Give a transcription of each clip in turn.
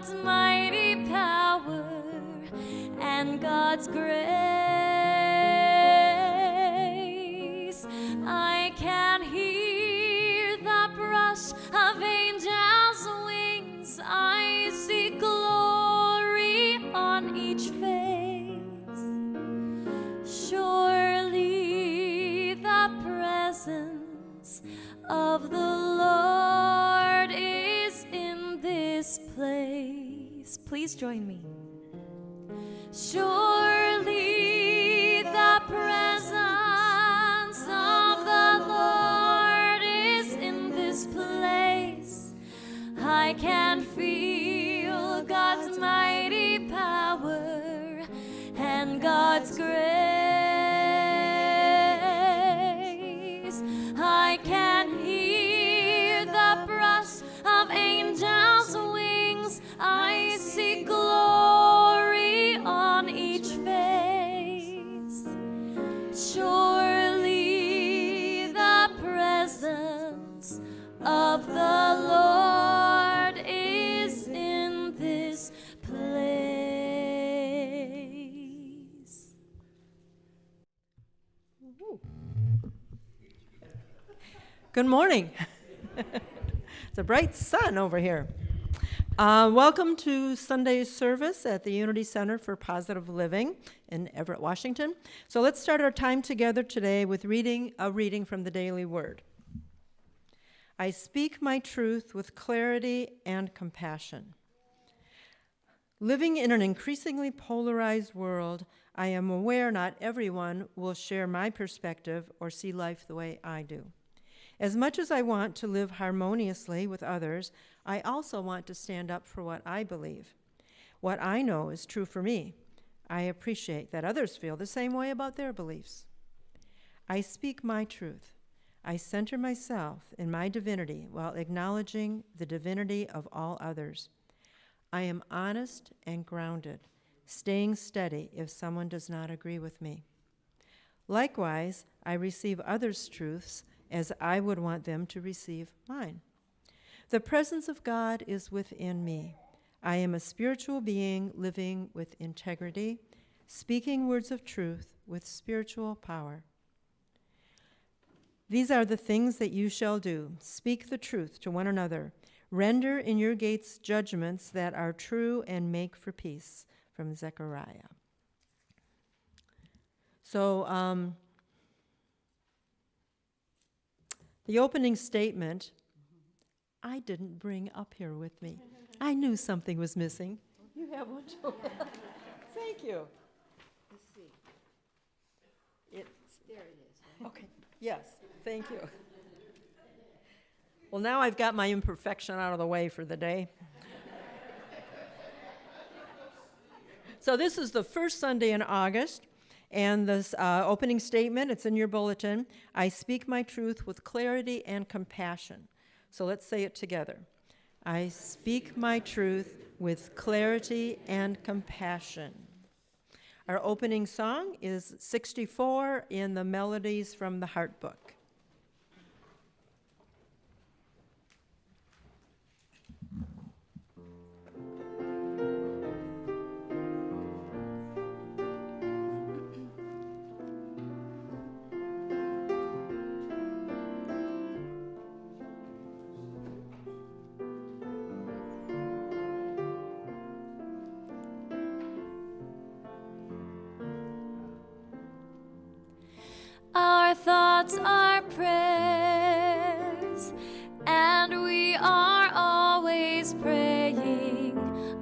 God's mighty power and God's grace. I can hear the brush of angels' wings. I see glory on each face. Surely the presence of the Lord is in this place. Please join me. Surely the presence of the Lord is in this place. I can feel God's mighty power and God's grace. I can hear the brush of angels' wings. I see glory on each face. Surely the presence of the Lord is in this place. Good morning. It's a bright sun over here. Welcome to Sunday's service at the Unity Center for Positive Living in Everett, Washington. So let's start our time together today with reading from the Daily Word. I speak my truth with clarity and compassion. Living in an increasingly polarized world, I am aware not everyone will share my perspective or see life the way I do. As much as I want to live harmoniously with others, I also want to stand up for what I believe. What I know is true for me. I appreciate that others feel the same way about their beliefs. I speak my truth. I center myself in my divinity while acknowledging the divinity of all others. I am honest and grounded, staying steady if someone does not agree with me. Likewise, I receive others' truths as I would want them to receive mine. The presence of God is within me. I am a spiritual being living with integrity, speaking words of truth with spiritual power. These are the things that you shall do. Speak the truth to one another. Render in your gates judgments that are true and make for peace. From Zechariah. So, the opening statement, I didn't bring up here with me. I knew something was missing. You have one too. Thank you. Let's see. There it is. Okay, yes, thank you. Well, now I've got my imperfection out of the way for the day. So this is the first Sunday in August. And this opening statement, it's in your bulletin. I speak my truth with clarity and compassion. So let's say it together. I speak my truth with clarity and compassion. Our opening song is 64 in the Melodies from the Heart Book. Our thoughts are prayers, and we are always praying.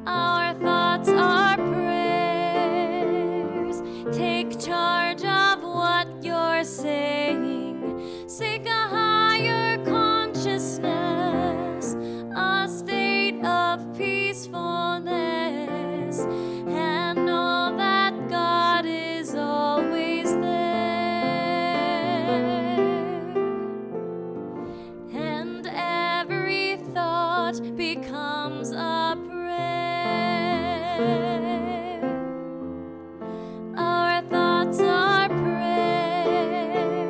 Our thoughts are prayers. Take charge of what you're saying. Seek a higher consciousness, a state of peacefulness, and know that God is always there. And every thought becomes a prayer. Our thoughts are prayers.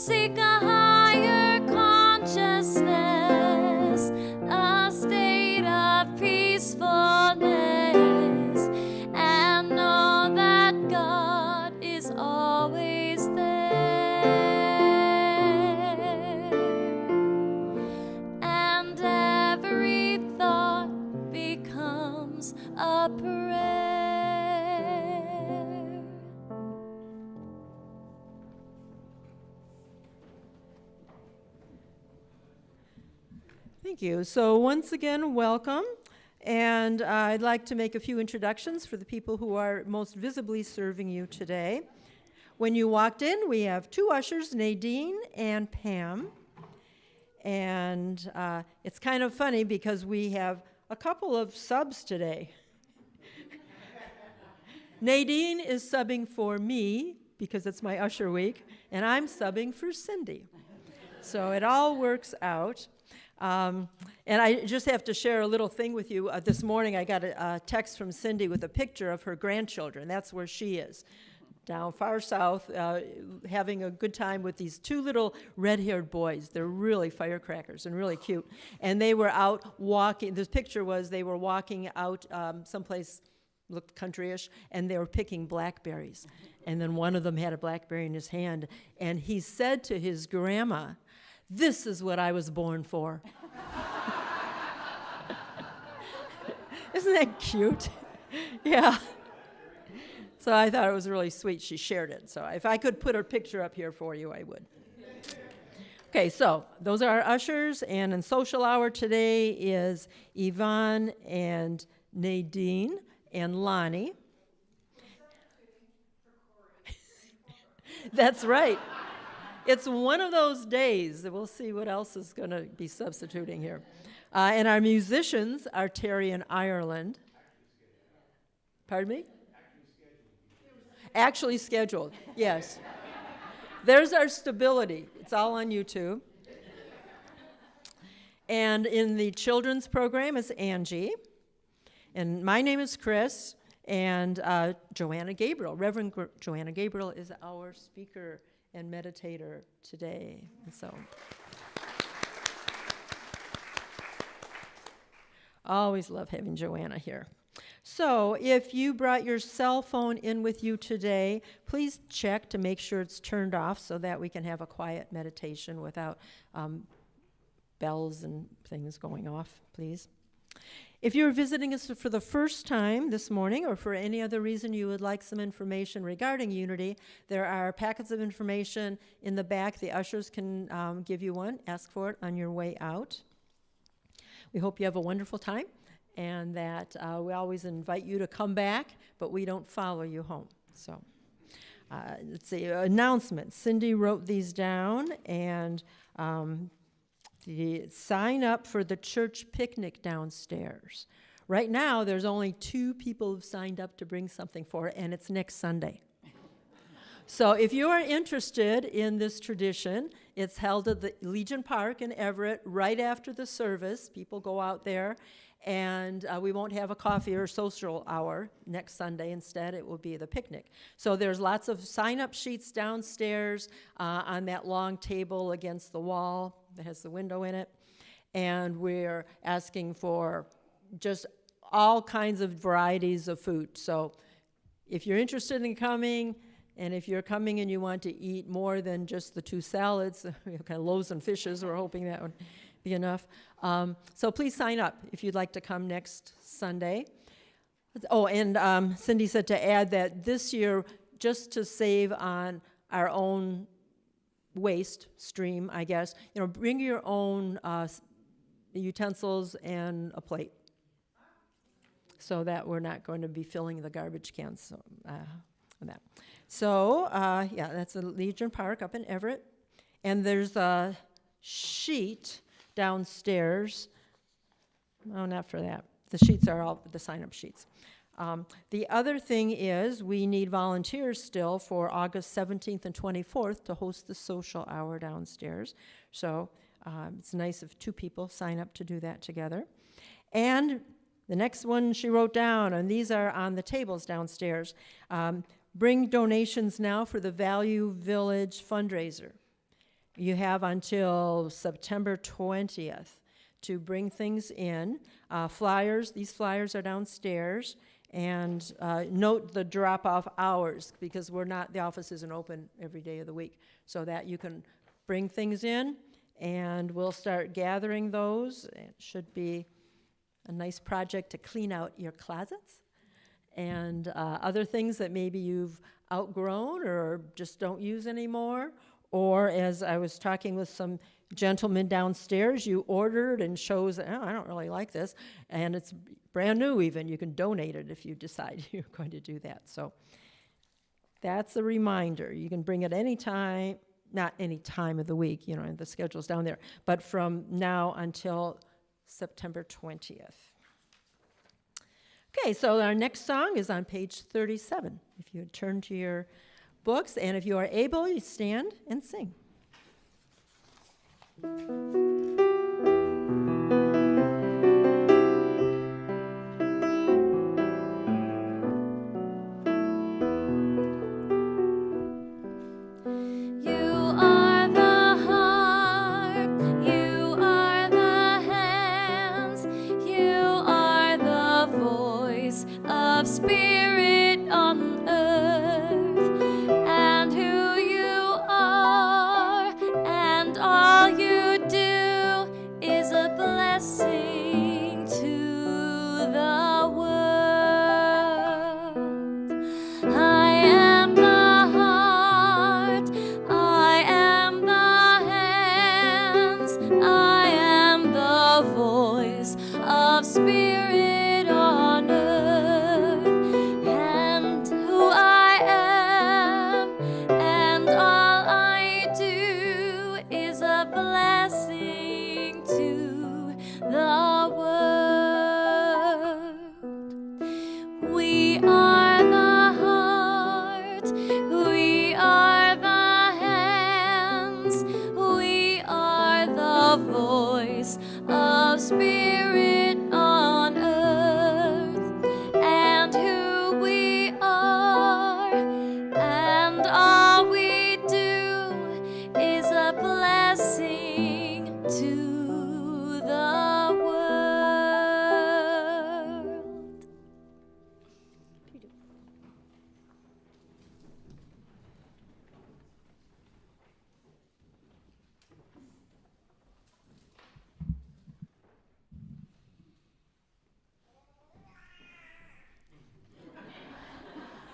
seek a higher consciousness, a state of peacefulness, and know that God is always there. And every thought becomes a prayer. Thank you. So once again, welcome. And I'd like to make a few introductions for the people who are most visibly serving you today. When you walked in, we have two ushers, Nadine and Pam. And it's kind of funny because we have a couple of subs today. Nadine is subbing for me because it's my usher week, and I'm subbing for Cindy. So it all works out. And I just have to share a little thing with you. This morning I got a text from Cindy with a picture of her grandchildren. That's where she is, down far south, having a good time with these two little red-haired boys. They're really firecrackers and really cute. And they were out walking. This picture was they were walking out someplace, looked countryish, and they were picking blackberries. And then one of them had a blackberry in his hand, and he said to his grandma, "This is what I was born for." Isn't that cute? Yeah. So I thought it was really sweet. She shared it. So if I could put her picture up here for you, I would. Okay, so those are our ushers. And in social hour today is Yvonne and Nadine and Lonnie. That's right. It's one of those days. We'll see what else is going to be substituting here. And our musicians are Terry and Ireland. Pardon me? Actually scheduled, yes. There's our stability. It's all on YouTube. And in the children's program is Angie. And my name is Chris. And Joanna Gabriel, Reverend Joanna Gabriel, is our speaker and meditator today. And so, always love having Joanna here. So if you brought your cell phone in with you today, please check to make sure it's turned off so that we can have a quiet meditation without bells and things going off, please. If you're visiting us for the first time this morning, or for any other reason you would like some information regarding Unity, there are packets of information in the back. The ushers can give you one. Ask for it on your way out. We hope you have a wonderful time, and that we always invite you to come back, but we don't follow you home. So let's see, announcements. Cindy wrote these down, and the sign up for the church picnic downstairs. Right now, there's only 2 people who've signed up to bring something for it, and it's next Sunday. So if you are interested in this tradition, it's held at the Legion Park in Everett right after the service. People go out there, and we won't have a coffee or social hour next Sunday. Instead, it will be the picnic. So there's lots of sign-up sheets downstairs on that long table against the wall that has the window in it. And we're asking for just all kinds of varieties of food. So if you're interested in coming, and if you're coming and you want to eat more than just the 2 salads, kind of loaves and fishes, we're hoping that would be enough. So please sign up if you'd like to come next Sunday. Oh, and Cindy said to add that this year, just to save on our own waste stream, I guess, bring your own utensils and a plate, so that we're not going to be filling the garbage cans on that. So, yeah, that's the Legion Park up in Everett. And there's a sheet downstairs. Oh, not for that. The sheets are all the sign-up sheets. The other thing is we need volunteers still for August 17th and 24th to host the social hour downstairs. So it's nice if 2 people sign up to do that together. And the next one she wrote down, and these are on the tables downstairs. Bring donations now for the Value Village fundraiser. You have until September 20th to bring things in. Flyers, these flyers are downstairs. And note the drop-off hours, because the office isn't open every day of the week, so that you can bring things in, and we'll start gathering those. It should be a nice project to clean out your closets and other things that maybe you've outgrown or just don't use anymore. Or as I was talking with some gentlemen downstairs, you ordered and shows, oh, I don't really like this, and it's brand new even. You can donate it if you decide you're going to do that. So that's a reminder. You can bring it any time, not any time of the week, the schedule's down there, but from now until September 20th. Okay, so our next song is on page 37. If you would turn to your books, and if you are able, you stand and sing. Spirit on earth, and who you are, and all you do is a blessing to the world. I am the heart, I am the hands, I am the voice of Spirit on earth. Spirit on earth, and who we are, and all we do is a blessing to the world.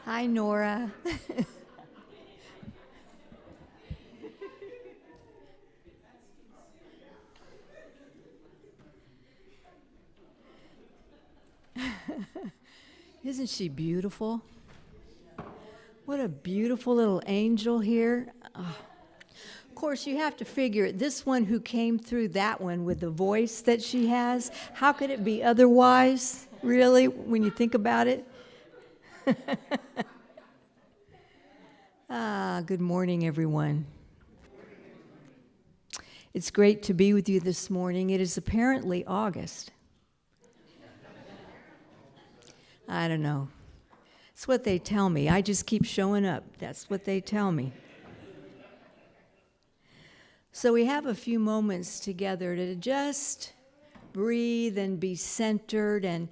Hi, Nora. Isn't she beautiful? What a beautiful little angel here. Oh. Of course, you have to figure this one who came through that one with the voice that she has, how could it be otherwise, really, when you think about it? Good morning, everyone. It's great to be with you this morning. It is apparently August. I don't know. It's what they tell me. I just keep showing up. That's what they tell me. So we have a few moments together to just breathe and be centered. And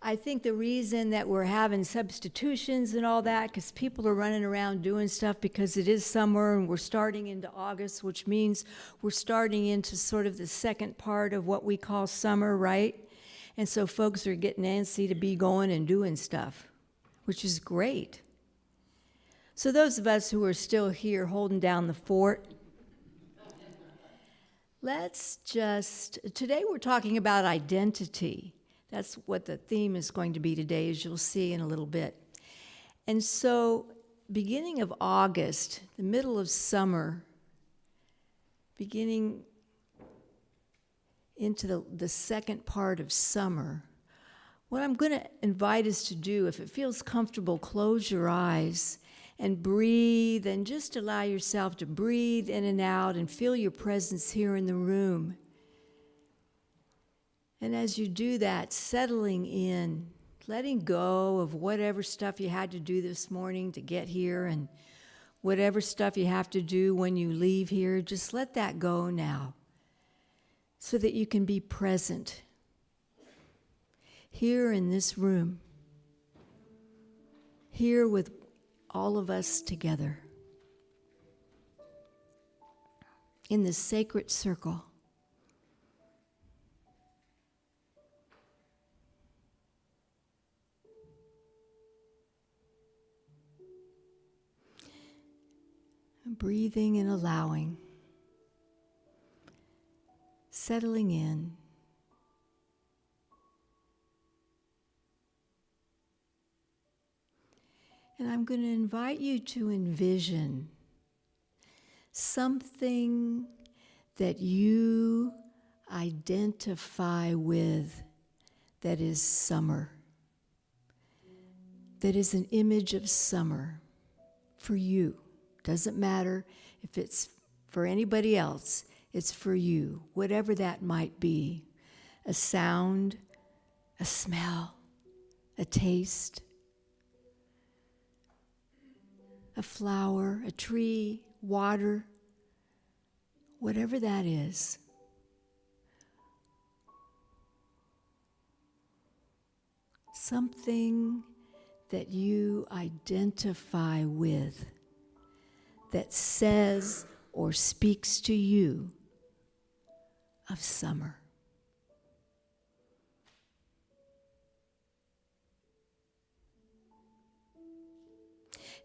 I think the reason that we're having substitutions and all that, because people are running around doing stuff because it is summer and we're starting into August, which means we're starting into sort of the second part of what we call summer, right? And so folks are getting antsy to be going and doing stuff, which is great. So those of us who are still here holding down the fort, today we're talking about identity. That's what the theme is going to be today, as you'll see in a little bit. And so, beginning of August, the middle of summer, beginning into the second part of summer, what I'm going to invite us to do, if it feels comfortable, close your eyes and breathe, and just allow yourself to breathe in and out and feel your presence here in the room. And as you do that, settling in, letting go of whatever stuff you had to do this morning to get here, and Whatever stuff you have to do when you leave here, just let that go now so that you can be present here in this room, here with all of us together in this sacred circle. Breathing and allowing, settling in. And I'm going to invite you to envision something that you identify with that is summer, that is an image of summer for you. Doesn't matter if it's for anybody else, it's for you, whatever that might be. A sound, a smell, a taste, a flower, a tree, water, whatever that is. Something that you identify with that says or speaks to you of summer.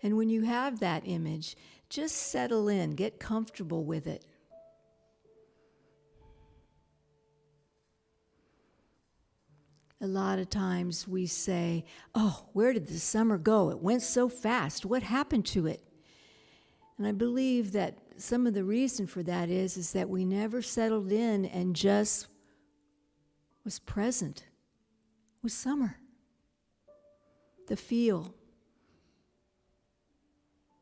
And when you have that image, just settle in, get comfortable with it. A lot of times we say, oh, where did the summer go? It went so fast. What happened to it? And I believe that some of the reason for that is that we never settled in and just was present with summer. The feel,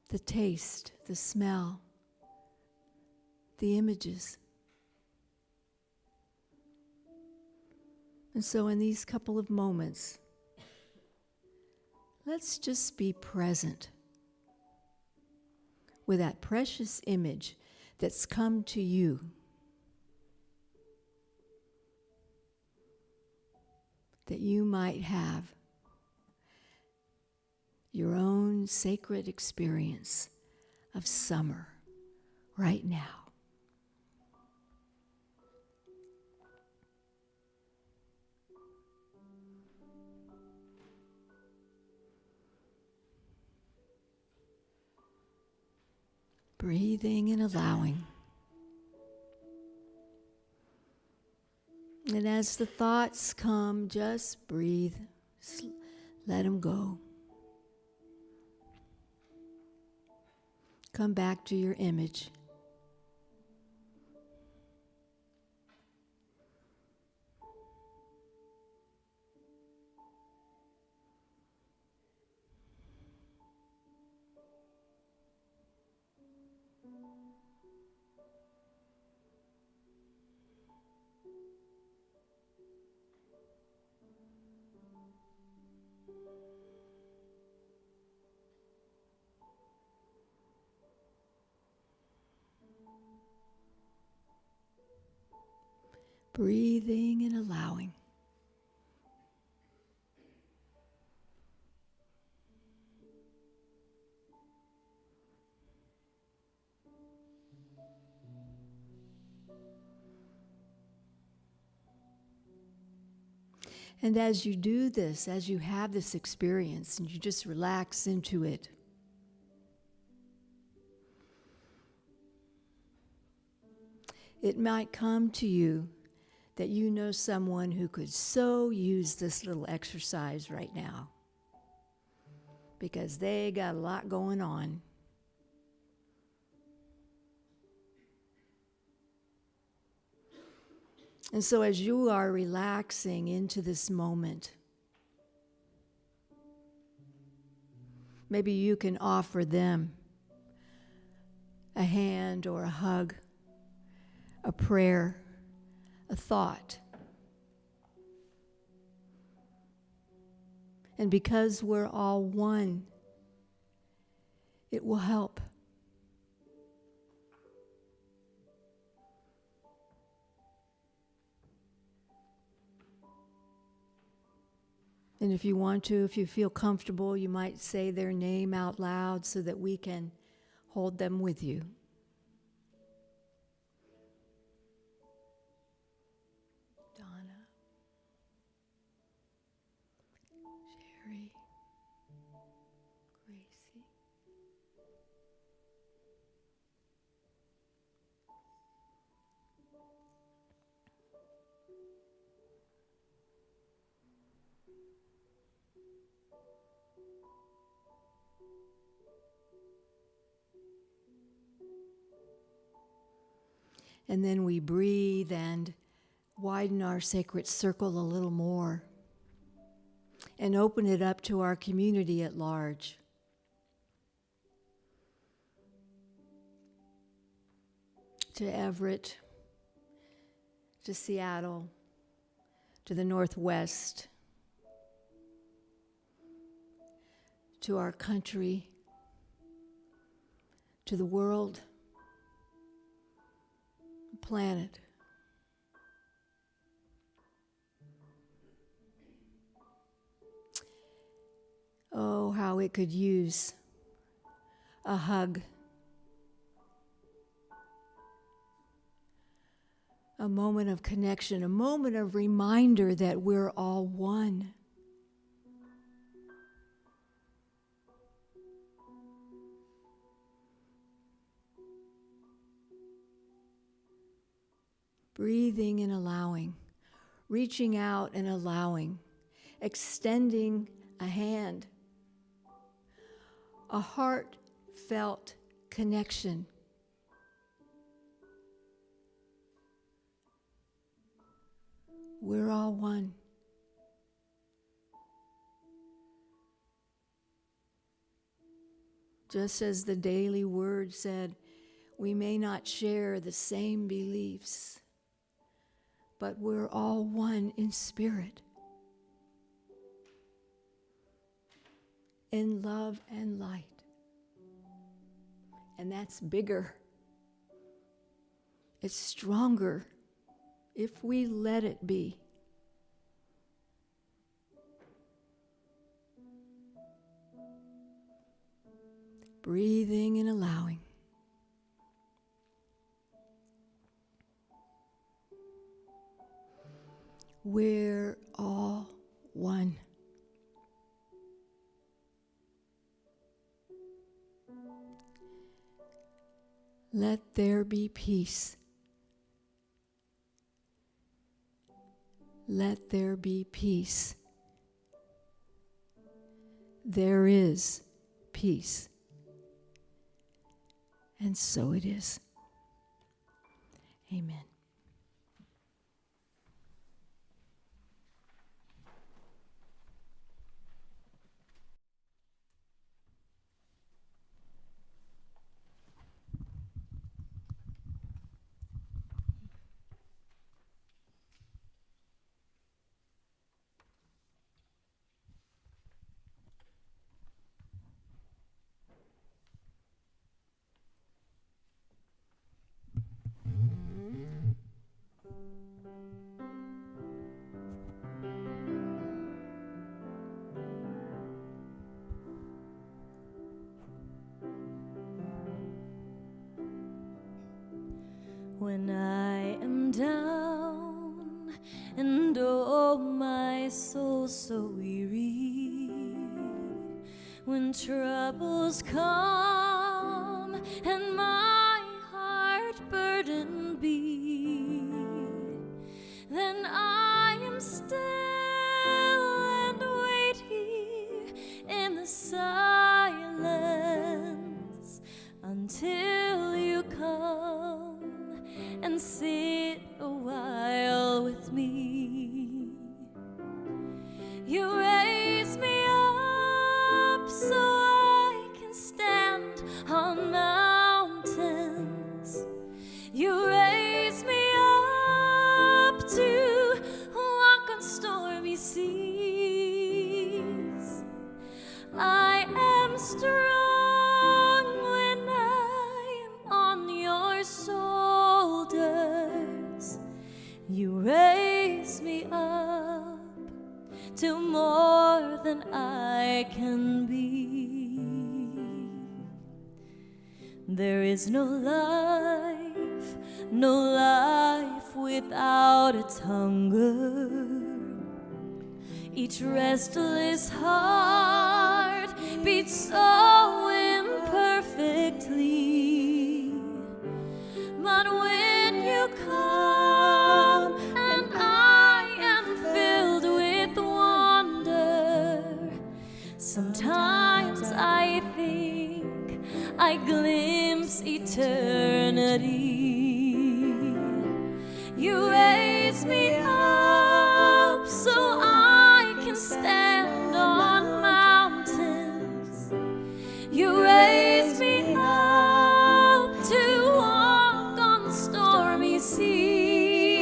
the taste, the smell, the images. And so in these couple of moments, let's just be present with that precious image that's come to you. That you might have your own sacred experience of summer right now. Breathing and allowing. And as the thoughts come, just breathe. Let them go. Come back to your image. Breathing and allowing. And as you do this, as you have this experience, and you just relax into it, it might come to you that you know someone who could so use this little exercise right now because they got a lot going on. And so as you are relaxing into this moment, maybe you can offer them a hand or a hug, a prayer, a thought. And because we're all one, it will help And if you want to, if you feel comfortable, you might say their name out loud so that we can hold them with you. Donna, Sherry, Gracie. And then we breathe and widen our sacred circle a little more and open it up to our community at large. To Everett, to Seattle, to the Northwest, to our country, to the world, planet. Oh, how it could use a hug, a moment of connection, a moment of reminder that we're all one. Breathing and allowing, reaching out and allowing, extending a hand, a heartfelt connection. We're all one. Just as the Daily Word said, we may not share the same beliefs, but we're all one in spirit, in love and light. And that's bigger. It's stronger if we let it be. Breathing and allowing. We're all one. Let there be peace. Let there be peace. There is peace. And so it is. Amen. When I am down and oh my soul so weary, when troubles come and my heart burdened be, then I am still and wait here in the silence until you come and sit a while with me. You raise me up so I can stand on mountains. You raise me up to walk on stormy seas. I am strong when I am on your shoulders. You raise me up to more than I can be. There is no life without its hunger. Each restless heart beats so imperfectly. But when you come and I am filled with wonder, sometimes I think I glimpse eternity. You raise me up so I can stand on mountains. You raise me up to walk on stormy seas.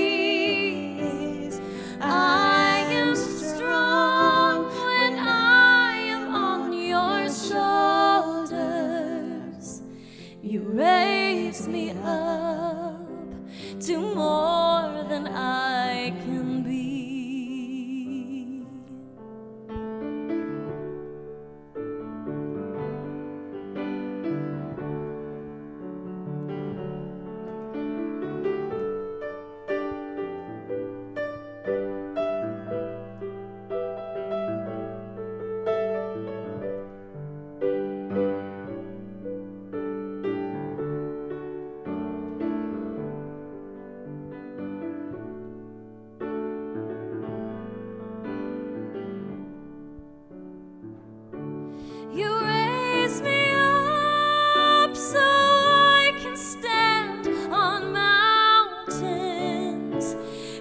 I am strong when I am on your shoulders. You raise me up to more than I can be. You raise me up so I can stand on mountains.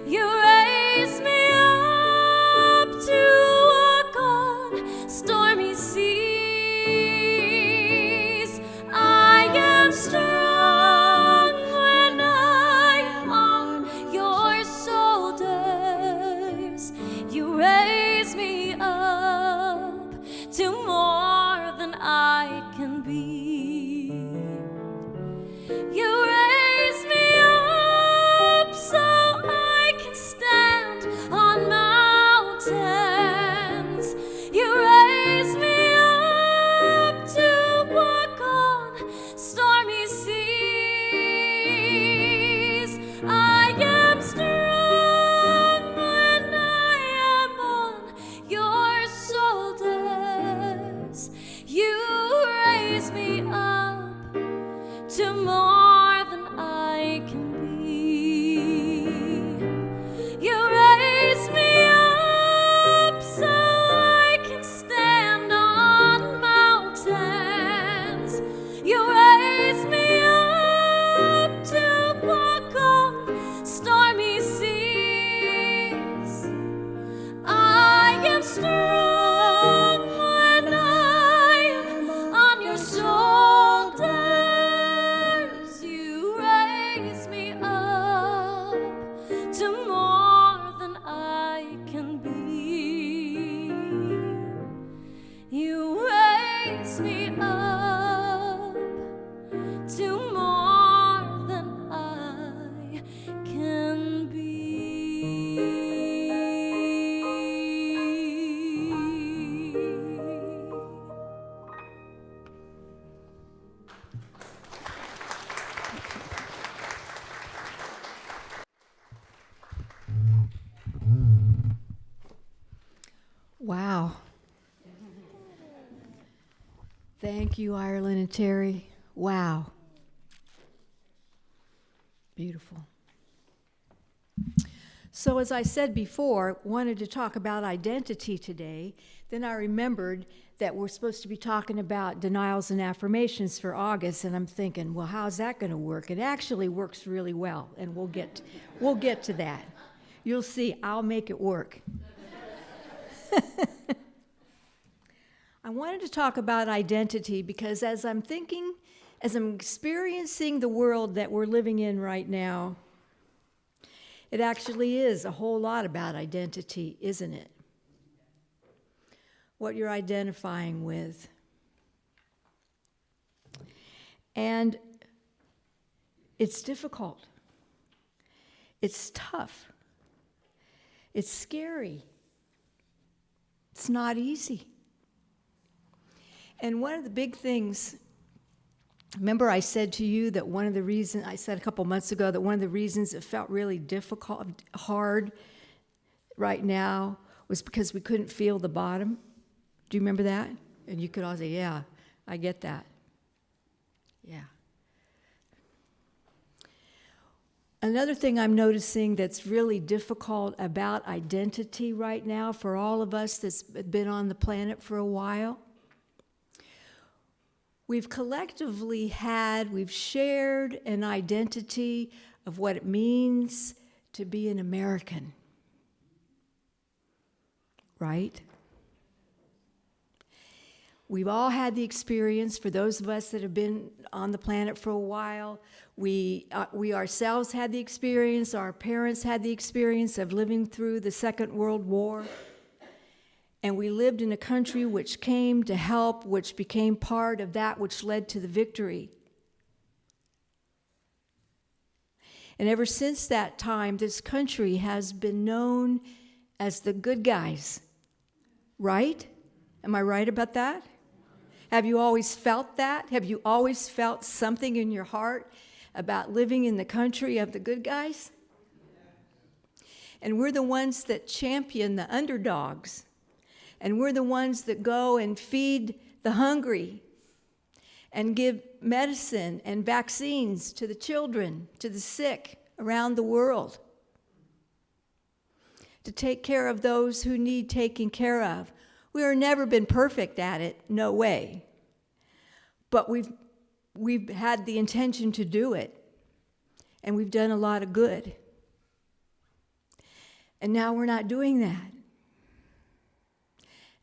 You raise me up to walk on stormy seas. I am strong when I am on your shoulders. You raise me up to more than I can be. You raise me up so I can stand on mountains. You raise me up to walk on stormy seas. I am strong when I am on your shoulders. You raise me up to more than I can be. You raise me up so I can stand on mountains. You raise me up to walk on stormy seas. I am strong when I am on your shoulders. You raise me up to more than I can be. You raise me up to more than I can be. Wow. Thank you, Ireland and Terry. Wow. Beautiful. So as I said before, wanted to talk about identity today. Then I remembered that we're supposed to be talking about denials and affirmations for August, and I'm thinking, well, how's that going to work? It actually works really well, and we'll get to that. You'll see, I'll make it work. I wanted to talk about identity because as I'm experiencing the world that we're living in right now, it actually is a whole lot about identity, isn't it? What you're identifying with. And it's difficult. It's tough. It's scary. It's not easy. And one of the big things, remember I said to you that one of the reasons, I said a couple months ago that one of the reasons it felt really difficult, hard right now was because we couldn't feel the bottom. Do you remember that? And you could all say, yeah, I get that. Yeah. Another thing I'm noticing that's really difficult about identity right now for all of us that's been on the planet for a while, we've shared an identity of what it means to be an American, right? We've all had the experience, for those of us that have been on the planet for a while, we ourselves had the experience, our parents had the experience of living through the Second World War. And we lived in a country which came to help, which became part of that which led to the victory. And ever since that time, this country has been known as the good guys, right? Am I right about that? Have you always felt that? Have you always felt something in your heart about living in the country of the good guys? And we're the ones that champion the underdogs. And we're the ones that go and feed the hungry and give medicine and vaccines to the children, to the sick around the world, to take care of those who need taking care of. We've never been perfect at it, no way. But we've had the intention to do it, and we've done a lot of good. And now we're not doing that.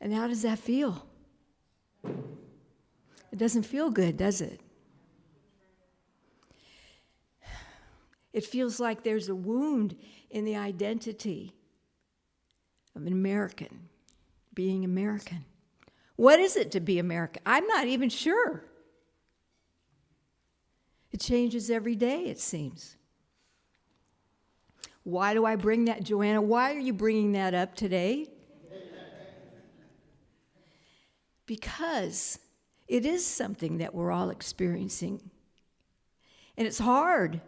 And how does that feel? It doesn't feel good, does it? It feels like there's a wound in the identity of an American, being American. What is it to be American? I'm not even sure. It changes every day, it seems. Why do I bring that, Joanna? Why are you bringing that up today? Because it is something that we're all experiencing. And it's hard.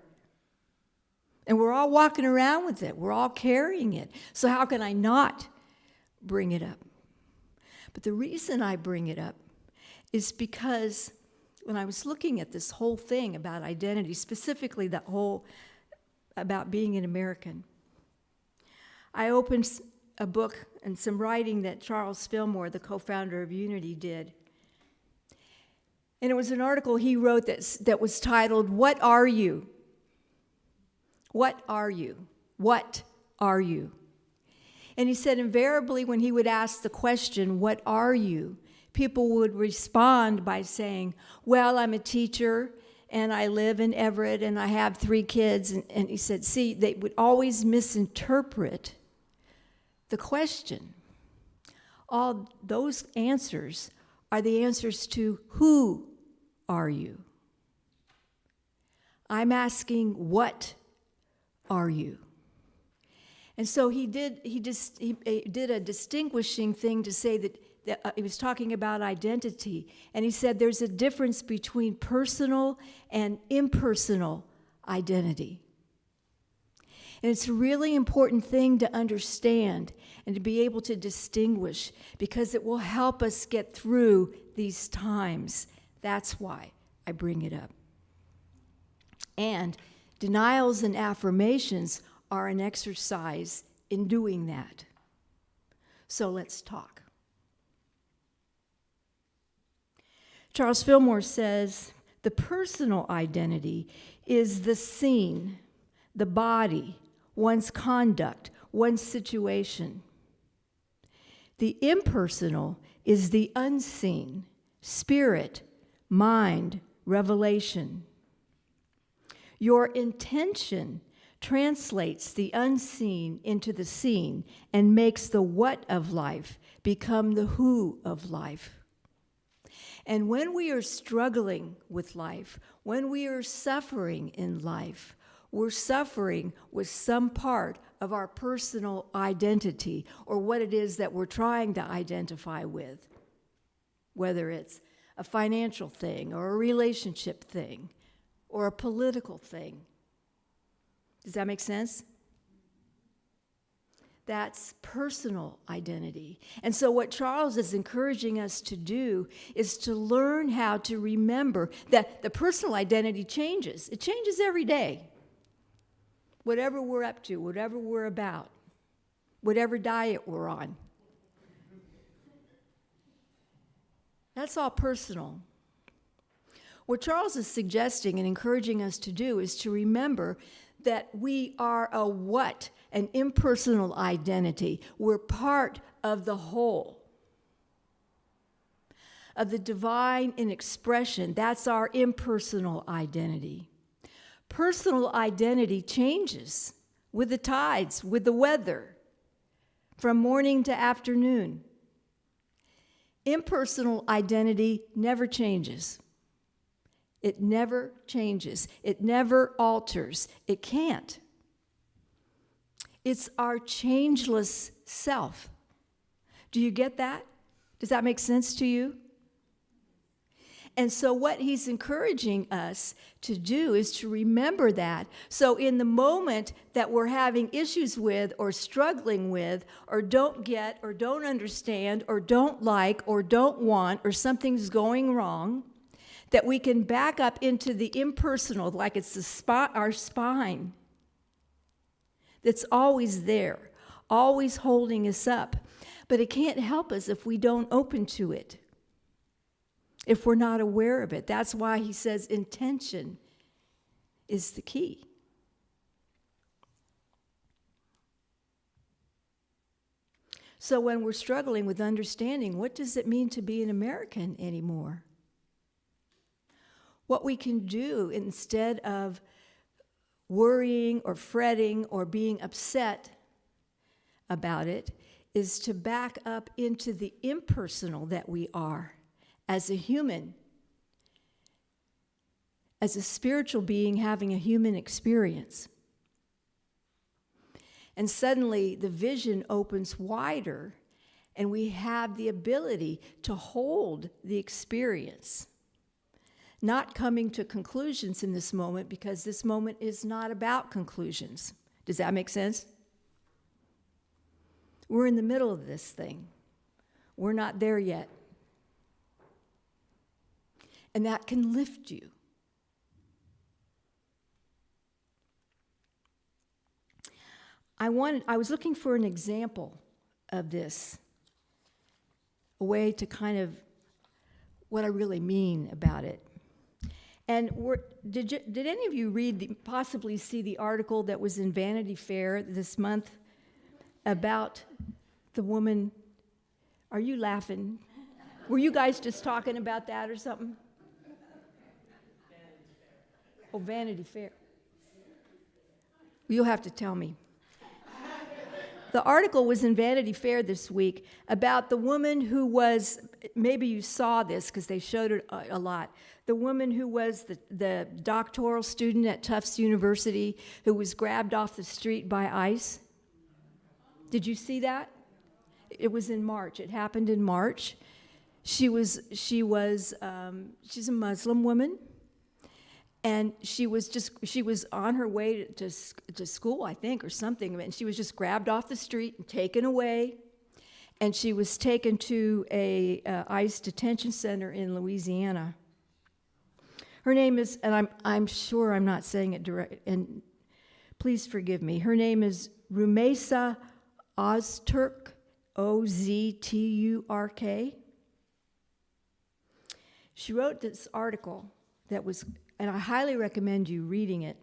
And we're all walking around with it. We're all carrying it. So how can I not bring it up? But the reason I bring it up is because when I was looking at this whole thing about identity, specifically that whole about being an American, I opened a book and some writing that Charles Fillmore, the co-founder of Unity, did. And it was an article he wrote that was titled, "What Are You? What are you? What are you?" And he said invariably when he would ask the question, "What are you?" people would respond by saying, "Well, I'm a teacher, and I live in Everett, and I have 3 kids." And he said, see, they would always misinterpret the question. All those answers are the answers to who are you? I'm asking, what are you? And so he did a distinguishing thing to say that he was talking about identity. And he said there's a difference between personal and impersonal identity. And it's a really important thing to understand and to be able to distinguish, because it will help us get through these times. That's why I bring it up. And denials and affirmations are an exercise in doing that. So let's talk. Charles Fillmore says the personal identity is the seen, the body, one's conduct, one's situation. The impersonal is the unseen, spirit, mind, revelation. Your intention translates the unseen into the seen and makes the what of life become the who of life. And when we are struggling with life, when we are suffering in life, We're suffering with some part of our personal identity or what it is that we're trying to identify with, whether it's a financial thing or a relationship thing or a political thing. Does that make sense? That's personal identity. And so what Charles is encouraging us to do is to learn how to remember that the personal identity changes. It changes every day. Whatever we're up to, whatever we're about, whatever diet we're on. That's all personal. What Charles is suggesting and encouraging us to do is to remember that we are a what? An impersonal identity. We're part of the whole, of the divine in expression. That's our impersonal identity. Personal identity changes with the tides, with the weather, from morning to afternoon. Impersonal identity never changes. It never changes. It never alters. It can't. It's our changeless self. Do you get that? Does that make sense to you? And so what he's encouraging us to do is to remember that. So in the moment that we're having issues with or struggling with or don't get or don't understand or don't like or don't want or something's going wrong, that we can back up into the impersonal, like it's our spine that's always there, always holding us up. But it can't help us if we don't open to it, if we're not aware of it. That's why he says intention is the key. So when we're struggling with understanding, what does it mean to be an American anymore? What we can do instead of worrying or fretting or being upset about it is to back up into the impersonal that we are as a human, as a spiritual being having a human experience. And suddenly the vision opens wider and we have the ability to hold the experience. Not coming to conclusions in this moment, because this moment is not about conclusions. Does that make sense? We're in the middle of this thing. We're not there yet. And that can lift you. I was looking for an example of this, a way to kind of what I really mean about it. And did any of you possibly see the article that was in Vanity Fair this month about the woman? Are you laughing? Were you guys just talking about that or something? Oh, Vanity Fair. You'll have to tell me. The article was in Vanity Fair this week about the woman who was, maybe you saw this because they showed it a lot, the woman who was the doctoral student at Tufts University who was grabbed off the street by ICE. Did you see that? It was in March. It happened in March. She's a Muslim woman. And she was on her way to school, I think, or something, and she was just grabbed off the street and taken away, and she was taken to a ICE detention center in Louisiana. Her name is, and I'm sure I'm not saying it direct, and please forgive me. Her name is Rumeysa Ozturk, Ozturk. She wrote this article that was, and I highly recommend you reading it.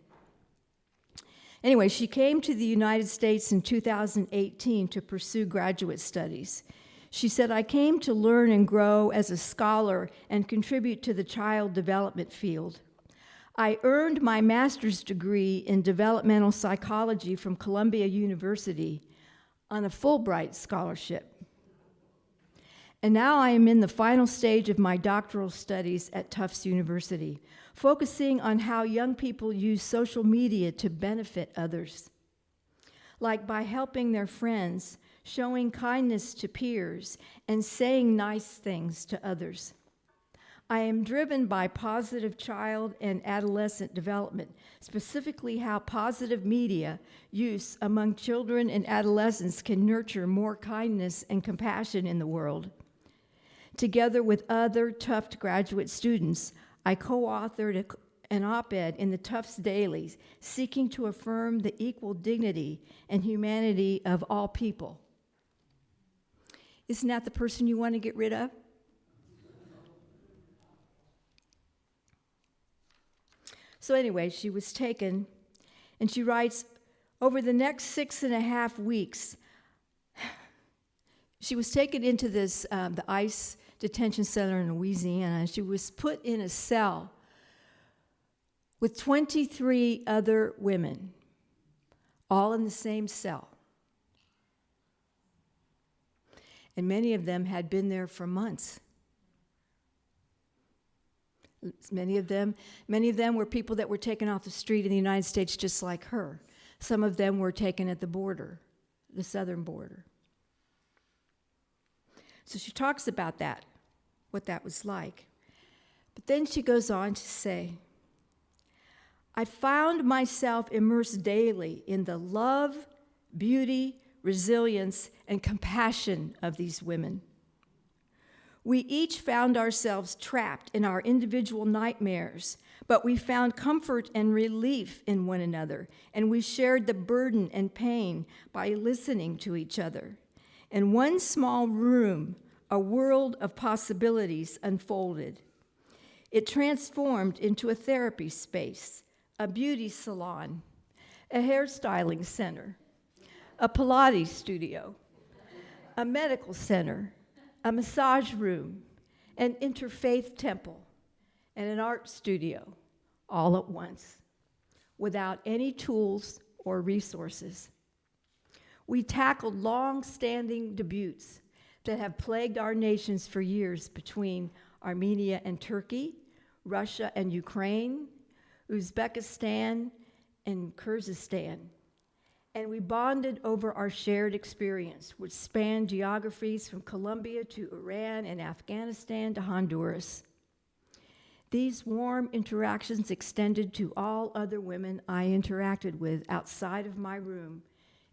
Anyway, she came to the United States in 2018 to pursue graduate studies. She said, "I came to learn and grow as a scholar and contribute to the child development field. I earned my master's degree in developmental psychology from Columbia University on a Fulbright scholarship. And now I am in the final stage of my doctoral studies at Tufts University, focusing on how young people use social media to benefit others, like by helping their friends, showing kindness to peers, and saying nice things to others. I am driven by positive child and adolescent development, specifically how positive media use among children and adolescents can nurture more kindness and compassion in the world. Together with other Tufts graduate students, I co-authored an op-ed in the Tufts Dailies seeking to affirm the equal dignity and humanity of all people. Isn't that the person you want to get rid of? So anyway, she was taken, and she writes, over the next 6.5 weeks, she was taken into this, the ICE detention center in Louisiana, and she was put in a cell with 23 other women, all in the same cell. And many of them had been there for months. Many of them were people that were taken off the street in the United States just like her. Some of them were taken at the border, the southern border. So she talks about that, what that was like. But then she goes on to say, I found myself immersed daily in the love, beauty, resilience, and compassion of these women. We each found ourselves trapped in our individual nightmares, but we found comfort and relief in one another, and we shared the burden and pain by listening to each other. In one small room, a world of possibilities unfolded. It transformed into a therapy space, a beauty salon, a hairstyling center, a Pilates studio, a medical center, a massage room, an interfaith temple, and an art studio, all at once, without any tools or resources. We tackled long-standing disputes that have plagued our nations for years between Armenia and Turkey, Russia and Ukraine, Uzbekistan and Kyrgyzstan. And we bonded over our shared experience, which spanned geographies from Colombia to Iran and Afghanistan to Honduras. These warm interactions extended to all other women I interacted with outside of my room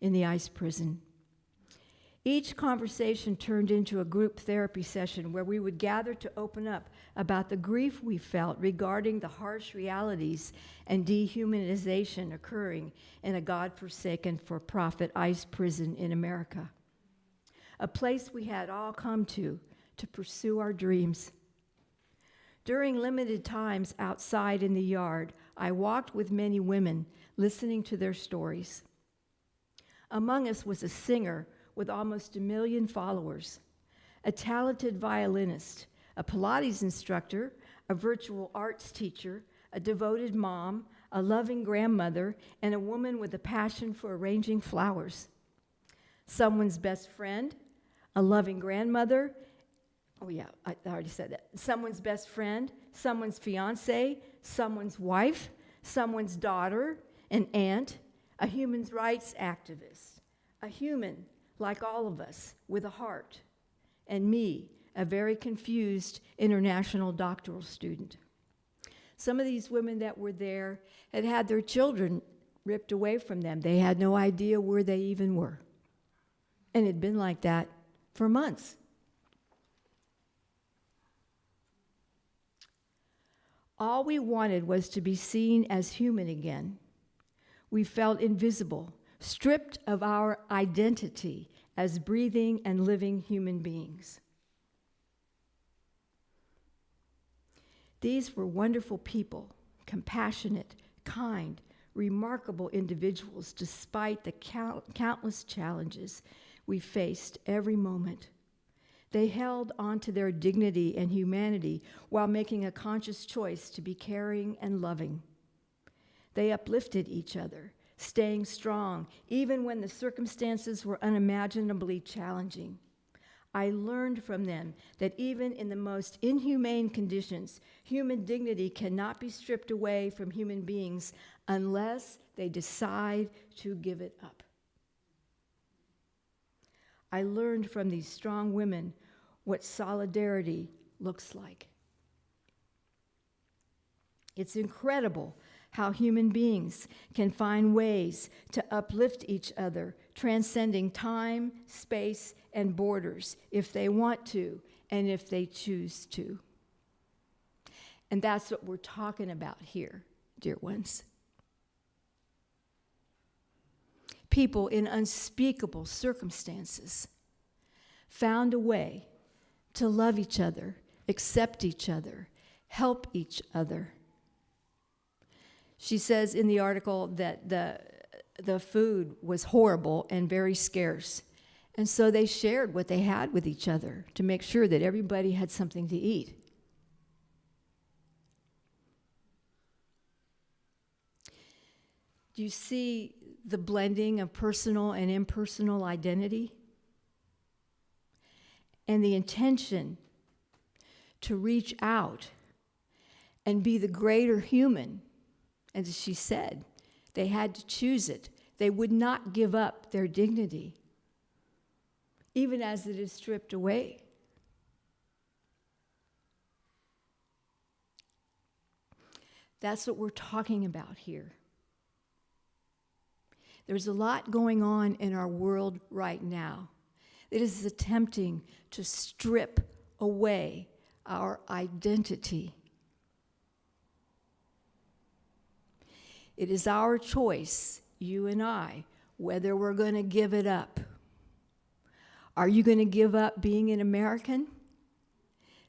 in the ICE prison. Each conversation turned into a group therapy session where we would gather to open up about the grief we felt regarding the harsh realities and dehumanization occurring in a God-forsaken, for-profit ICE prison in America, a place we had all come to pursue our dreams. During limited times outside in the yard, I walked with many women, listening to their stories. Among us was a singer with almost 1 million followers, a talented violinist, a Pilates instructor, a virtual arts teacher, a devoted mom, a loving grandmother, and a woman with a passion for arranging flowers. Someone's best friend, a loving grandmother, oh yeah, I already said that. Someone's best friend, someone's fiance, someone's wife, someone's daughter, an aunt, a human rights activist, a human like all of us with a heart, and me, a very confused international doctoral student. Some of these women that were there had had their children ripped away from them. They had no idea where they even were. And it had been like that for months. All we wanted was to be seen as human again. We felt invisible, stripped of our identity as breathing and living human beings. These were wonderful people, compassionate, kind, remarkable individuals despite the countless challenges we faced every moment. They held on to their dignity and humanity while making a conscious choice to be caring and loving. They uplifted each other, staying strong even when the circumstances were unimaginably challenging. I learned from them that even in the most inhumane conditions, human dignity cannot be stripped away from human beings unless they decide to give it up. I learned from these strong women what solidarity looks like. It's incredible how human beings can find ways to uplift each other, transcending time, space, and borders if they want to and if they choose to. And that's what we're talking about here, dear ones. People in unspeakable circumstances found a way to love each other, accept each other, help each other. She says in the article that the food was horrible and very scarce. And so they shared what they had with each other to make sure that everybody had something to eat. Do you see the blending of personal and impersonal identity? And the intention to reach out and be the greater human. And as she said, they had to choose it. They would not give up their dignity, even as it is stripped away. That's what we're talking about here. There's a lot going on in our world right now that is attempting to strip away our identity. It is our choice, you and I, whether we're going to give it up. Are you going to give up being an American?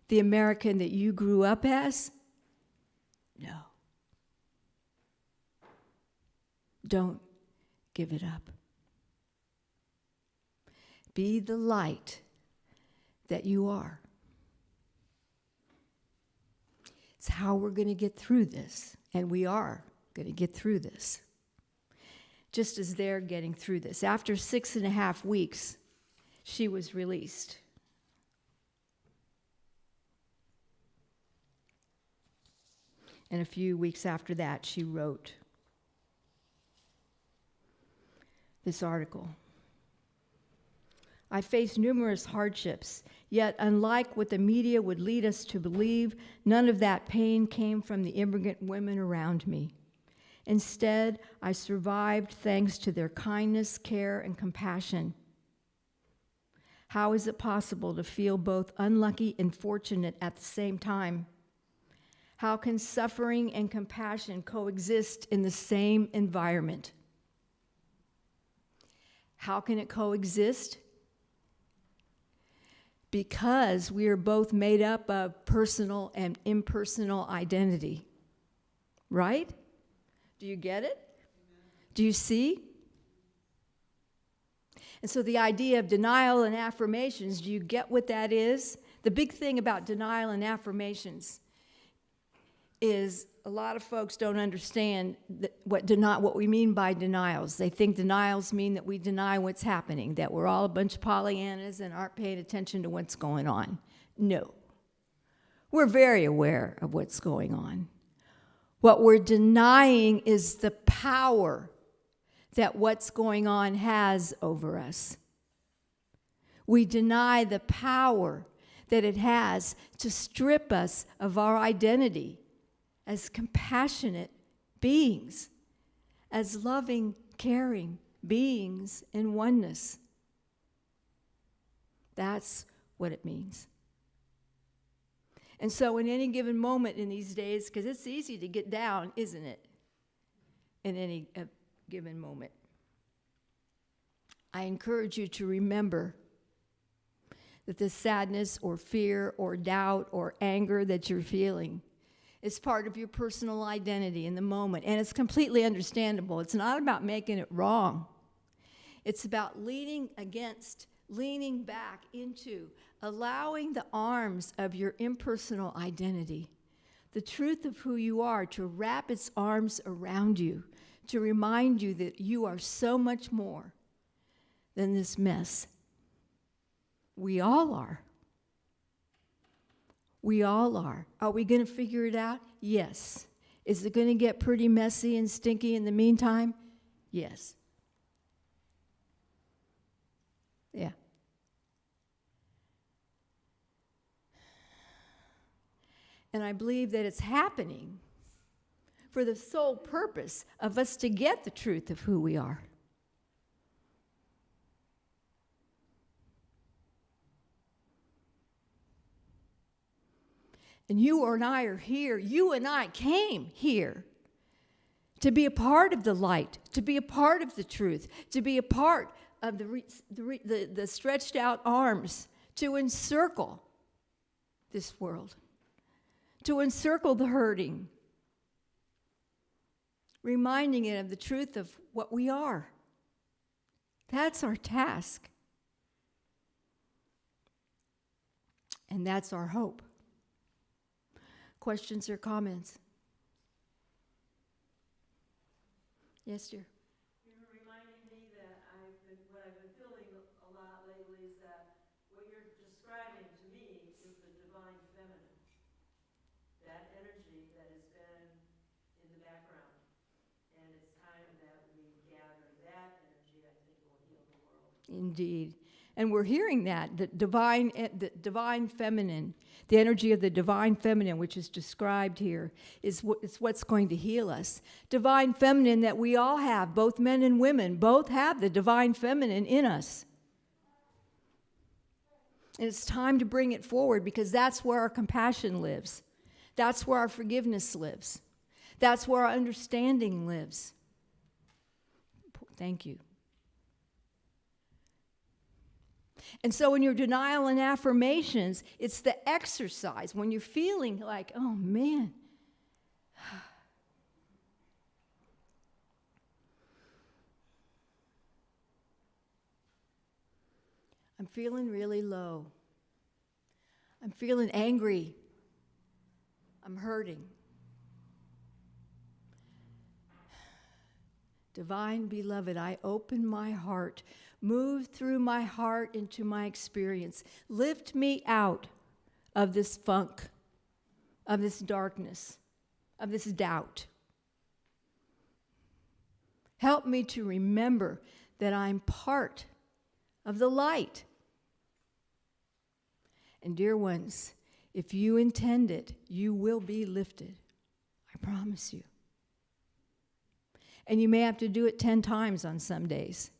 The American that you grew up as? No. Don't give it up. Be the light that you are. It's how we're going to get through this, and we are going to get through this. Just as they're getting through this. After 6.5 weeks, she was released. And a few weeks after that, she wrote this article. I faced numerous hardships, yet unlike what the media would lead us to believe, none of that pain came from the immigrant women around me. Instead, I survived thanks to their kindness, care, and compassion. How is it possible to feel both unlucky and fortunate at the same time? How can suffering and compassion coexist in the same environment? How can it coexist? Because we are both made up of personal and impersonal identity. Right? Do you get it? Do you see? And so the idea of denial and affirmations, do you get what that is? The big thing about denial and affirmations is a lot of folks don't understand what we mean by denials. They think denials mean that we deny what's happening, that we're all a bunch of Pollyannas and aren't paying attention to what's going on. No. We're very aware of what's going on. What we're denying is the power that what's going on has over us. We deny the power that it has to strip us of our identity as compassionate beings, as loving, caring beings in oneness. That's what it means. And so in any given moment in these days, because it's easy to get down, isn't it? In any given moment. I encourage you to remember that the sadness or fear or doubt or anger that you're feeling is part of your personal identity in the moment. And it's completely understandable. It's not about making it wrong. It's about leaning back into, allowing the arms of your impersonal identity, the truth of who you are, to wrap its arms around you, to remind you that you are so much more than this mess We all are. We all are. Are we going to figure it out? Yes. Is it going to get pretty messy and stinky in the meantime? Yes. Yeah. And I believe that it's happening for the sole purpose of us to get the truth of who we are. And you and I are here. You and I came here to be a part of the light, to be a part of the truth, to be a part of the stretched out arms, to encircle this world, to encircle the hurting, reminding it of the truth of what we are. That's our task. And that's our hope. Questions or comments? Yes, dear. You're reminding me that what I've been feeling a lot lately is that what you're describing to me is the divine feminine. That energy that has been in the background. And it's time that we gather that energy, I think, will heal the world. Indeed. And we're hearing that, the divine feminine, the energy of the divine feminine, which is described here, is what's going to heal us. Divine feminine that we all have, both men and women, both have the divine feminine in us. And it's time to bring it forward because that's where our compassion lives. That's where our forgiveness lives. That's where our understanding lives. Thank you. And so in your denial and affirmations, it's the exercise when you're feeling like, oh man. I'm feeling really low. I'm feeling angry. I'm hurting. Divine beloved, I open my heart. Move through my heart into my experience. Lift me out of this funk, of this darkness, of this doubt. Help me to remember that I'm part of the light. And dear ones, if you intend it, you will be lifted. I promise you. And you may have to do it 10 times on some days.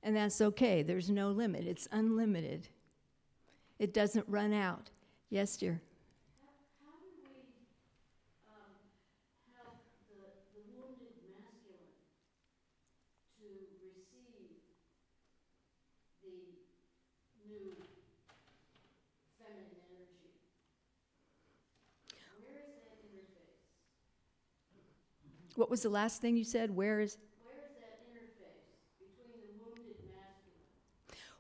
And that's okay. There's no limit. It's unlimited. It doesn't run out. Yes, dear? How do we help the wounded masculine to receive the new feminine energy? Where is that interface? What was the last thing you said? Where is that interface between the wounded masculine?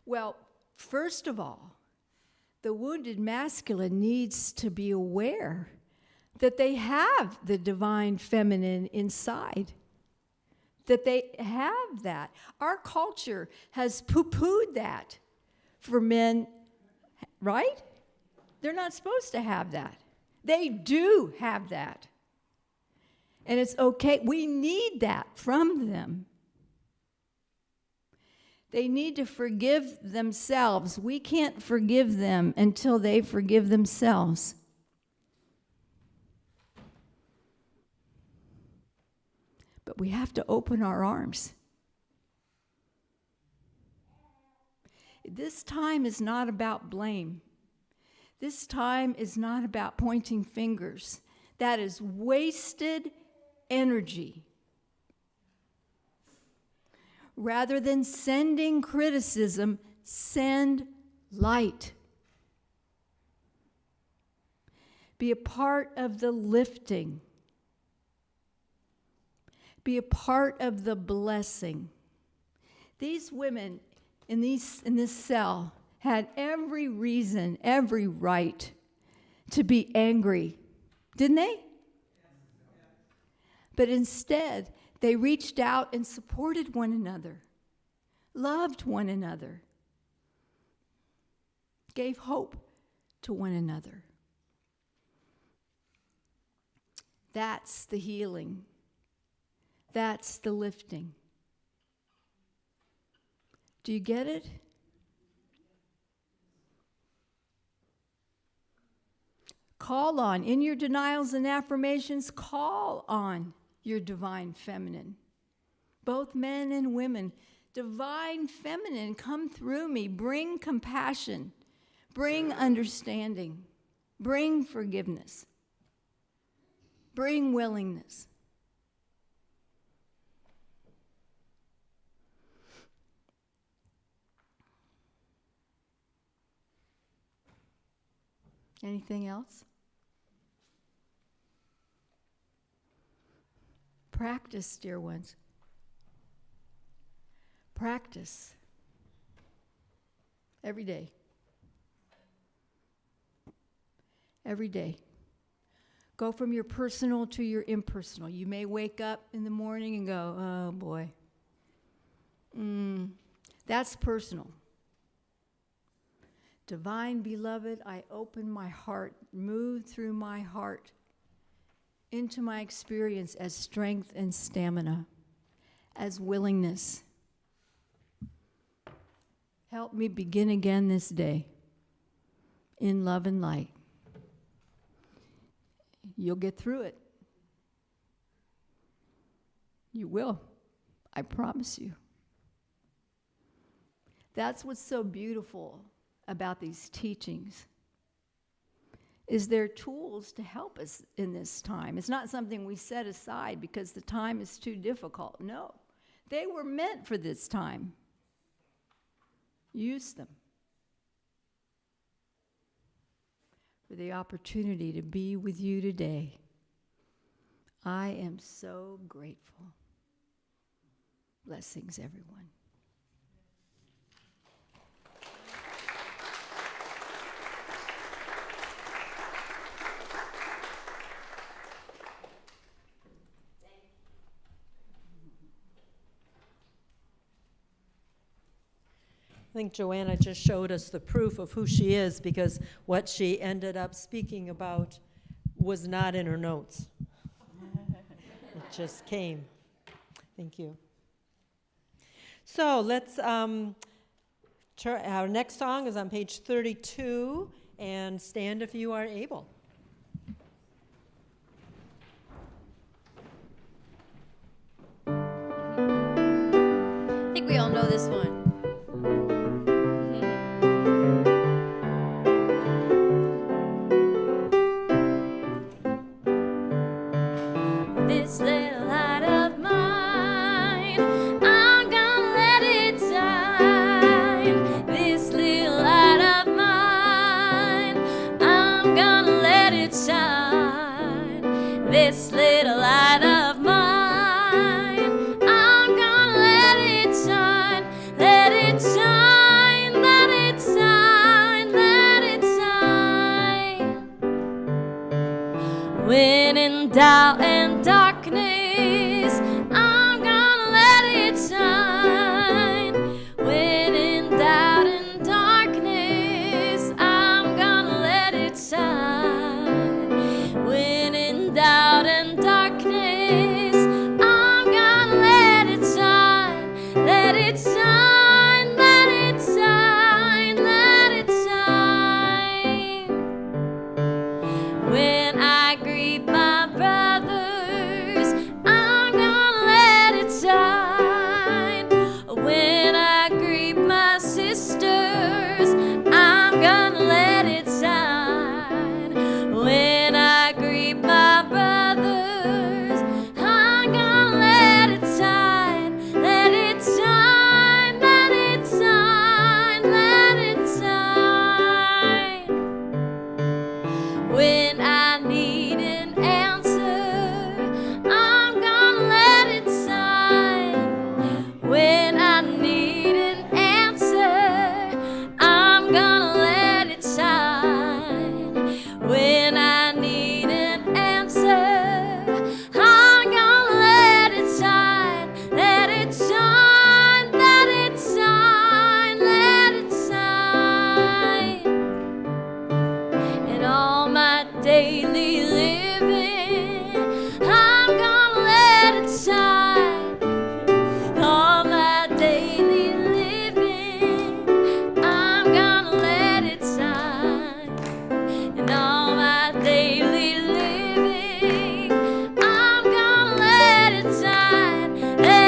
Well, first of all, the wounded masculine needs to be aware that they have the divine feminine inside, that they have that. Our culture has poo-pooed that for men, right? They're not supposed to have that. They do have that. And it's okay. We need that from them. They need to forgive themselves. We can't forgive them until they forgive themselves. But we have to open our arms. This time is not about blame. This time is not about pointing fingers. That is wasted energy. Rather than sending criticism, send light. Be a part of the lifting. Be a part of the blessing. These women in this cell had every reason, every right to be angry, didn't they? But instead, they reached out and supported one another, loved one another, gave hope to one another. That's the healing. That's the lifting. Do you get it? Call on, in your denials and affirmations, call on your divine feminine. Both men and women, divine feminine, come through me. Bring compassion. Bring understanding. Bring forgiveness. Bring willingness. Anything else? Practice, dear ones. Practice. Every day. Every day. Go from your personal to your impersonal. You may wake up in the morning and go, oh boy. That's personal. Divine beloved, I open my heart, move through my heart into my experience as strength and stamina, as willingness. Help me begin again this day in love and light. You'll get through it. You will. I promise you. That's what's so beautiful about these teachings. Is there tools to help us in this time? It's not something we set aside because the time is too difficult. No, they were meant for this time. Use them for the opportunity to be with you today. I am so grateful. Blessings, everyone. I think Joanna just showed us the proof of who she is, because what she ended up speaking about was not in her notes. It just came. Thank you. So let's, our next song is on page 32, and stand if you are able. I think we all know this one. This little light of mine, I'm gonna let it shine. This little light of mine, I'm gonna let it shine. This little light of mine, I'm gonna let it shine. Let it shine, let it shine, let it shine. When in doubt and darkness, I'm gonna let it shine. When in doubt and darkness, I'm gonna let it shine. When in doubt and darkness, I'm gonna let it shine. Let it shine, let it shine, let it shine. When I greet my brother,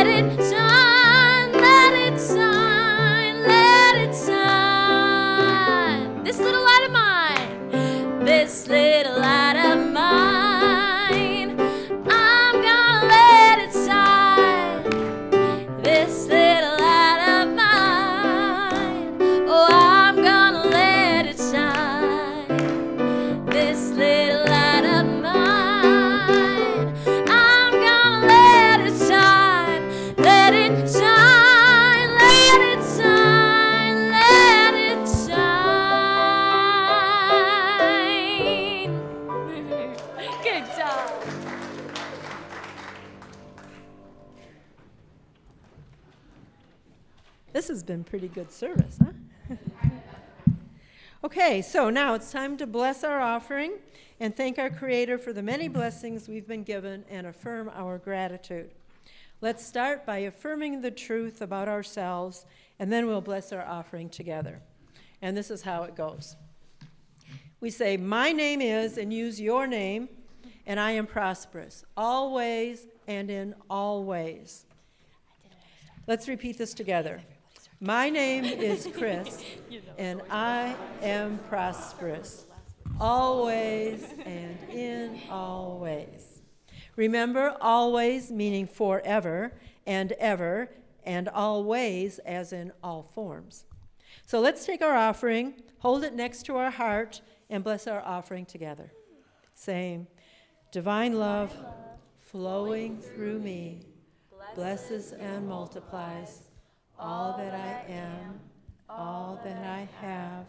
let it shine, let it shine, let it shine. This little light of mine, this little light of mine, I'm gonna let it shine. This little light of mine, oh, I'm gonna let it shine. This little light of mine, I'm gonna let it shine. Let it shine, let it shine, let it shine. Good job. This has been pretty good service, huh? Okay, so now it's time to bless our offering and thank our Creator for the many blessings we've been given and affirm our gratitude. Let's start by affirming the truth about ourselves, and then we'll bless our offering together. And this is how it goes. We say, my name is, and use your name, and I am prosperous, always and in all ways. Let's repeat this together. My name is Chris, and I am prosperous, always and in all ways. Remember, always meaning forever, and ever, and always as in all forms. So let's take our offering, hold it next to our heart, and bless our offering together. Saying, divine love flowing through me blesses and multiplies all that I am, all that I have,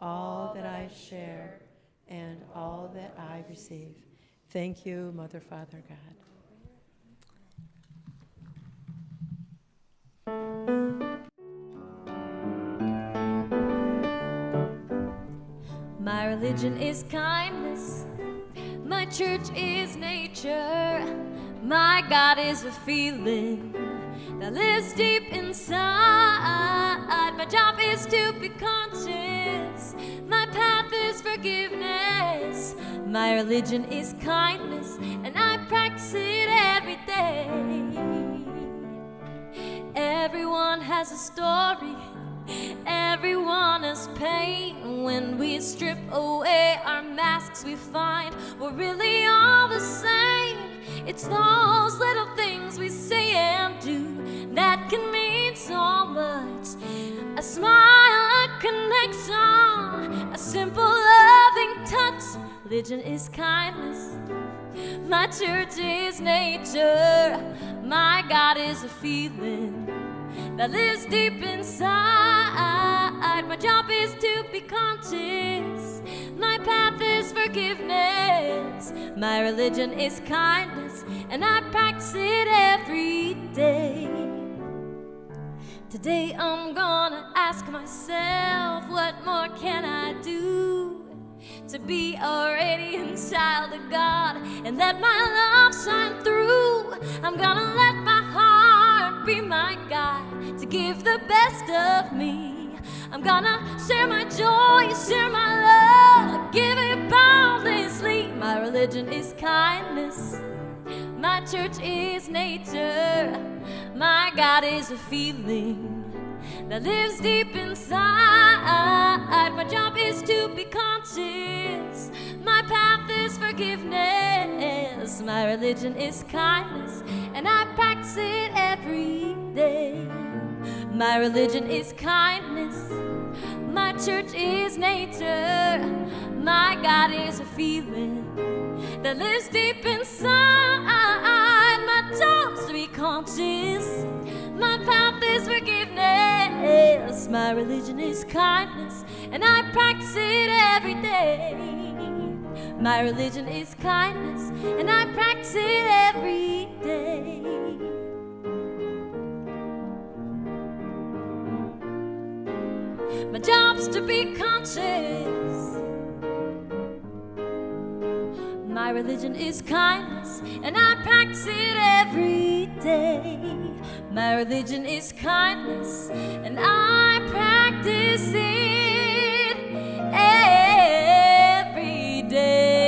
all that I share, and all that I receive. Thank you, Mother, Father, God. My religion is kindness. My church is nature. My God is a feeling that lives deep inside. My job is to be conscious. My path is forgiveness. My religion is kindness, and I practice it every day. Everyone has a story. Everyone has pain. When we strip away our masks, we find we're really all the same. It's those little things we say and do that can mean so much. A smile, a connection, a simple loving touch. Religion is kindness. My church is nature. My God is a feeling that lives deep inside. My job is to be conscious. My path is forgiveness. My religion is kindness, and I practice it every day. Today I'm gonna ask myself, what more can I do to be a radiant child of God and let my love shine through? I'm gonna let my heart be my guide to give the best of me. I'm gonna share my joy, share my love, give it boundlessly. My religion is kindness. My church is nature. My God is a feeling that lives deep inside. My job is to be conscious. My path is forgiveness. My religion is kindness, and I practice it every day. My religion is kindness. My church is nature. My God is a feeling that lives deep inside. My job's to be conscious. My path is forgiveness. My religion is kindness, and I practice it every day. My religion is kindness, and I practice it every day. My job's to be conscious. My religion is kindness, and I practice it every day. My religion is kindness, and I practice it every day.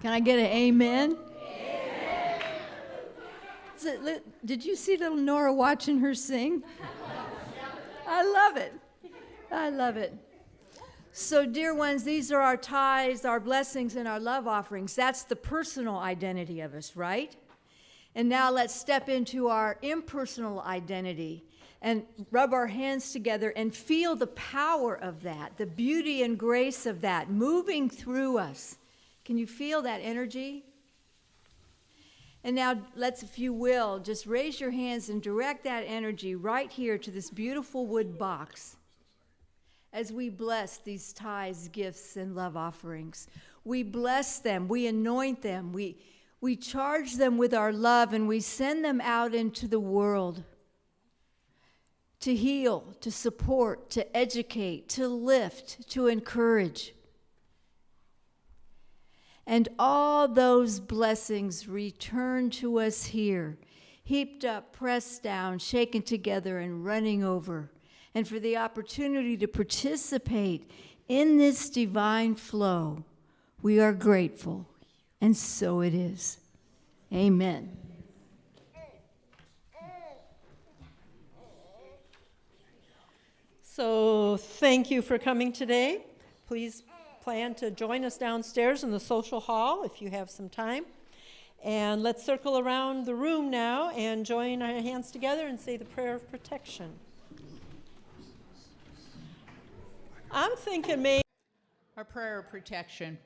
Can I get an amen? Did you see little Nora watching her sing? I love it. I love it. So, dear ones, these are our tithes, our blessings, and our love offerings. That's the personal identity of us, right? And now let's step into our impersonal identity and rub our hands together and feel the power of that, the beauty and grace of that moving through us. Can you feel that energy? And now let's, if you will, just raise your hands and direct that energy right here to this beautiful wood box. As we bless these tithes, gifts, and love offerings, we bless them, we anoint them, we charge them with our love, and we send them out into the world to heal, to support, to educate, to lift, to encourage. And all those blessings return to us here, heaped up, pressed down, shaken together, and running over. And for the opportunity to participate in this divine flow, we are grateful. And so it is. Amen. So thank you for coming today. Please plan to join us downstairs in the social hall if you have some time. And let's circle around the room now and join our hands together and say the prayer of protection. I'm thinking maybe Our prayer of protection.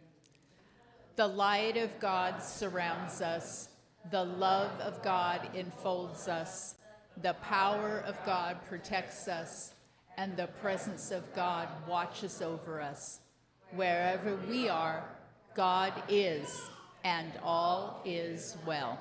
The light of God surrounds us. The love of God enfolds us. The power of God protects us. And the presence of God watches over us. Wherever we are, God is, and all is well.